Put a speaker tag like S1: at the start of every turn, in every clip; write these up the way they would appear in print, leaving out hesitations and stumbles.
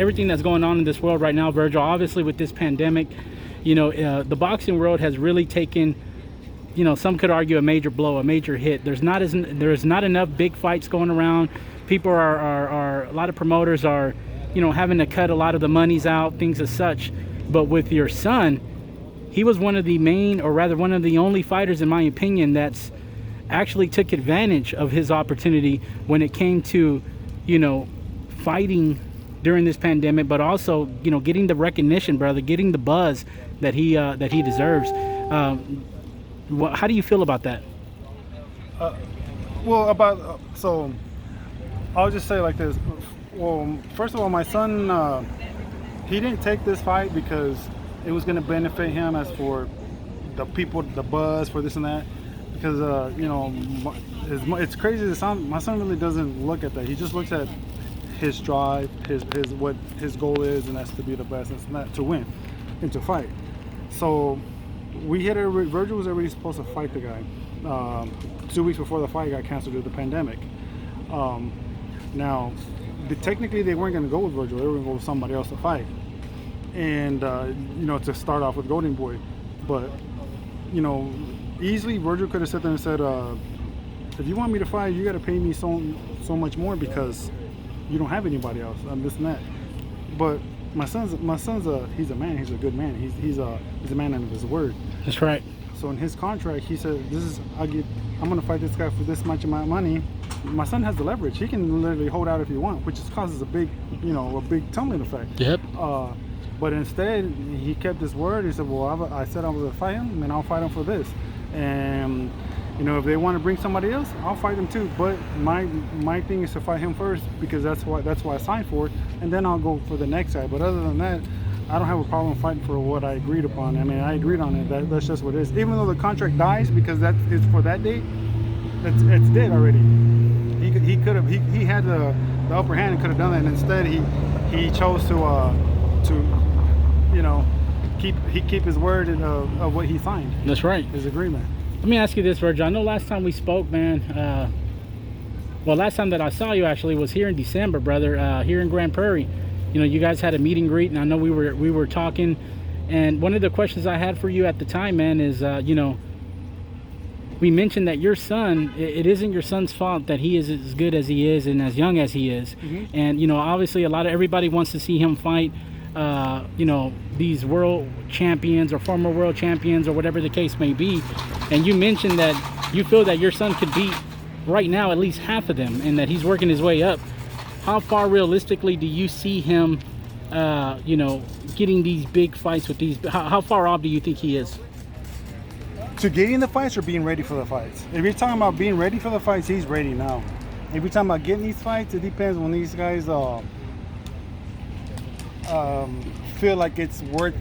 S1: everything that's going on in this world right now, Vergil, obviously with this pandemic, the boxing world has really taken, some could argue a major blow, a major hit. There's not enough big fights going around. People are a lot of promoters are, having to cut a lot of the monies out, things as such. But with your son, he was one of the main, or rather one of the only fighters, in my opinion, that's actually took advantage of his opportunity when it came to, fighting during this pandemic, but also, getting the recognition, brother, getting the buzz that he deserves. How do you feel about that?
S2: So I'll just say like this. Well, first of all, my son, he didn't take this fight because it was going to benefit him as for the people, the buzz for this and that. Because, it's crazy to sound, my son really doesn't look at that. He just looks at his drive, what his goal is, and that's to be the best, and not to win and to fight. So Vergil was already supposed to fight the guy. 2 weeks before the fight got canceled due to the pandemic. Now, technically they weren't going to go with Vergil. They were going to go with somebody else to fight. And, to start off with Golden Boy. But, easily Vergil could have sat there and said, if you want me to fight, you got to pay me so much more because you don't have anybody else. I'm this and that. But my son's he's a man. He's a good man. He's a man of his word.
S1: That's right.
S2: So in his contract, he said, I'm going to fight this guy for this much amount of money. My son has the leverage. He can literally hold out if he wants, which just causes a big tumbling effect.
S1: Yep.
S2: But instead, he kept his word. He said, well, I said I was going to fight him, and I'll fight him for this. And, if they want to bring somebody else, I'll fight them too. But my thing is to fight him first because that's why I signed for it. And then I'll go for the next guy. But other than that, I don't have a problem fighting for what I agreed upon. I mean, I agreed on it. That's just what it is. Even though the contract dies because it's for that date, it's dead already. He could have he had the upper hand and could have done that. And instead, he chose to keep his word of what he signed.
S1: That's right.
S2: His agreement.
S1: Let me ask you this, Vergil. I know last time we spoke, man, last time that I saw you actually was here in December, brother, here in Grand Prairie. You guys had a meet and greet, and I know we were talking. And one of the questions I had for you at the time, man, is, we mentioned that your son, it isn't your son's fault that he is as good as he is and as young as he is. Mm-hmm. And, obviously everybody wants to see him fight, these world champions or former world champions or whatever the case may be. And you mentioned that you feel that your son could beat right now at least half of them and that he's working his way up. How far realistically do you see him, getting these big fights with these? How far off do you think he is?
S2: To getting the fights or being ready for the fights? If you're talking about being ready for the fights, he's ready now. If you're talking about getting these fights, it depends when these guys feel like it's worth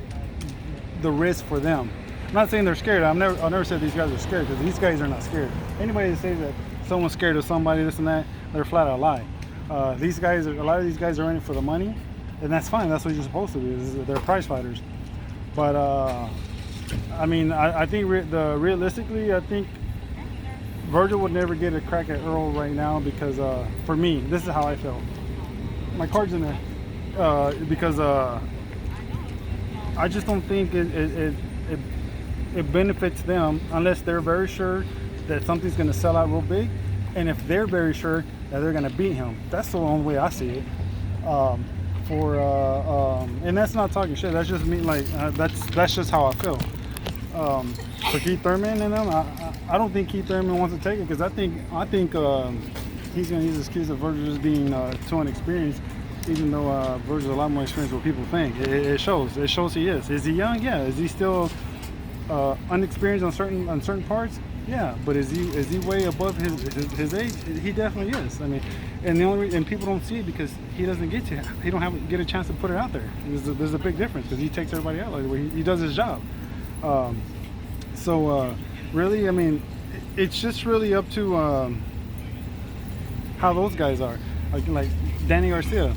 S2: the risk for them. I'm not saying they're scared. I'll never say these guys are scared because these guys are not scared. Anybody that says that someone's scared of somebody, this and that, they're flat out lie. A lot of these guys are in it for the money, and that's fine. That's what you're supposed to do. They're prize fighters. But I think realistically, I think Vergil would never get a crack at Earl right now because for me, this is how I feel. My card's in there because I just don't think it benefits them unless they're very sure that something's going to sell out real big, and if they're very sure that they're going to beat him. That's the only way I see it. And that's not talking shit. That's just me. Like that's just how I feel. For Keith Thurman and them, I don't think Keith Thurman wants to take it because I think he's going to use the excuse of Vergil just being too inexperienced. Even though Vergil's a lot more experienced than what people think. It shows. It shows he is. Is he young? Yeah. Is he still unexperienced on certain parts? Yeah. But is he way above his age? He definitely is. I mean, and people don't see it because he doesn't get a chance to put it out there. There's a big difference because he takes everybody out. Like he does his job. Really, I mean, it's just really up to how those guys are. Like Danny Garcia.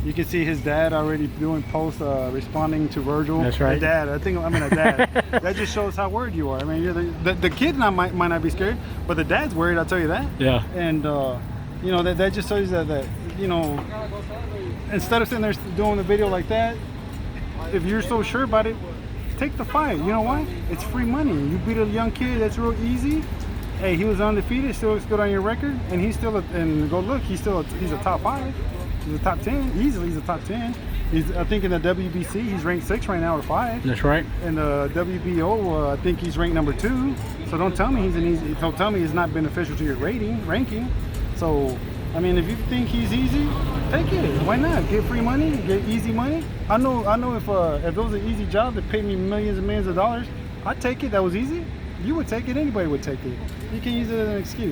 S2: You can see his dad already doing posts responding to Vergil.
S1: That's right.
S2: A dad. A dad. That just shows how worried you are. I mean, the kid might not be scared, but the dad's worried. I'll tell you that.
S1: Yeah.
S2: And that just shows that instead of sitting there doing a video like that, if you're so sure about it, take the fight. You know why? It's free money. You beat a young kid, that's real easy. Hey, he was undefeated, still looks good on your record, and he's still and go look, he's a top 5. He's a top 10, easily. He's a top 10. I think in the WBC he's ranked 6 right now, or 5.
S1: That's right.
S2: In the WBO, I think he's ranked number 2. So don't tell me don't tell me it's not beneficial to your ranking. So I mean, if you think he's easy, take it. Why not? Get free money, get easy money. I know if there was an easy job that paid me millions and millions of dollars, I'd take it. That was easy. You would take it. Anybody would take it. You can use it as an excuse.